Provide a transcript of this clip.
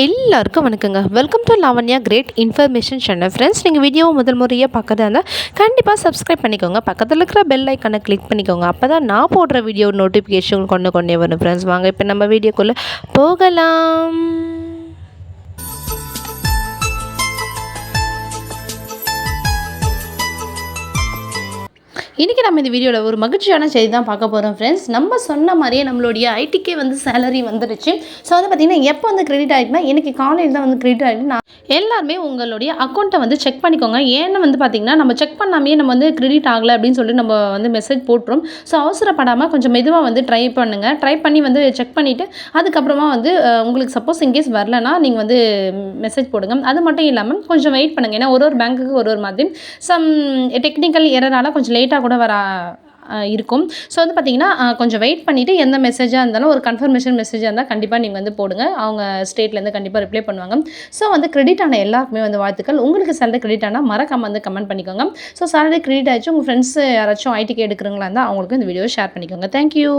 எல்லாருக்கும் வணக்கங்க. Welcome to Lavanya great information channel. Friends, நீங்கள் வீடியோவை முதல் முறையாக பார்க்கறதா இருந்தால் கண்டிப்பாக சப்ஸ்கிரைப் பண்ணிக்கோங்க. பக்கத்தில் இருக்கிற பெல் ஐக்கானை கிளிக் பண்ணிக்கோங்க. அப்போ தான் நான் போடுற வீடியோ நோட்டிஃபிகேஷன் கொண்டே வரும். ஃப்ரெண்ட்ஸ், வாங்க இப்போ நம்ம வீடியோக்குள்ளே போகலாம். இன்றைக்கி நம்ம இந்த வீடியோவில் ஒரு மகிழ்ச்சியான செய்தி தான் பார்க்க போகிறோம். ஃப்ரெண்ட்ஸ், நம்ம சொன்ன மாதிரியே நம்மளுடைய ஐடிக்கே வந்து சேலரி வந்துடுச்சு. ஸோ வந்து பார்த்திங்கன்னா எப்போ வந்து கிரெடிட் ஆகிட்டுனா இன்றைக்கி காலையில் தான் வந்து கிரெடிட் ஆகிட்டு. நான் எல்லாருமே உங்களுடைய அக்கௌண்ட்டை வந்து செக் பண்ணிக்கோங்க. ஏன்னு வந்து பார்த்திங்கன்னா நம்ம செக் பண்ணாமே நம்ம வந்து கிரெடிட் ஆகலை அப்படின்னு சொல்லிட்டு நம்ம வந்து மெசேஜ் போட்டுரும். ஸோ அவசரப்படாமல் கொஞ்சம் மெதுவாக வந்து ட்ரை பண்ணுங்கள். ட்ரை பண்ணி வந்து செக் பண்ணிவிட்டு அதுக்கப்புறமா வந்து உங்களுக்கு சப்போஸ் இன்கேஸ் வரலன்னா நீங்கள் வந்து மெசேஜ் போடுங்க. அது மட்டும் இல்லாமல் கொஞ்சம் வெயிட் பண்ணுங்கள். ஏன்னா ஒரு பேங்க்குக்கு ஒரு மாதிரி சம் டெக்னிக்கல் எரரால் கொஞ்சம் லேட்டாக கூட வர இருக்கும். ஸோ வந்து பார்த்திங்கன்னா கொஞ்சம் வெயிட் பண்ணிவிட்டு எந்த மெசேஜாக இருந்தாலும் ஒரு கன்ஃபர்மேஷன் மெசேஜாக இருந்தால் கண்டிப்பாக நீங்கள் வந்து போடுங்க. அவங்க ஸ்டேட்லேருந்து கண்டிப்பாக ரிப்ளை பண்ணுவாங்க. ஸோ வந்து கிரெடிட் ஆன எல்லாருக்குமே வந்து வாழ்த்துக்கள். உங்களுக்கு சேலரி கிரெடிட் ஆனால் மறக்காம வந்து கமெண்ட் பண்ணிக்கோங்க. ஸோ சேலரி கிரெடிட் ஆகிடுச்சு, உங்கள் ஃப்ரெண்ட்ஸ் யாராச்சும் ஐடிக்கு எடுக்கிறவங்களா இருந்தால் அவங்களுக்கு இந்த வீடியோ ஷேர் பண்ணிக்கோங்க. தேங்க்யூ.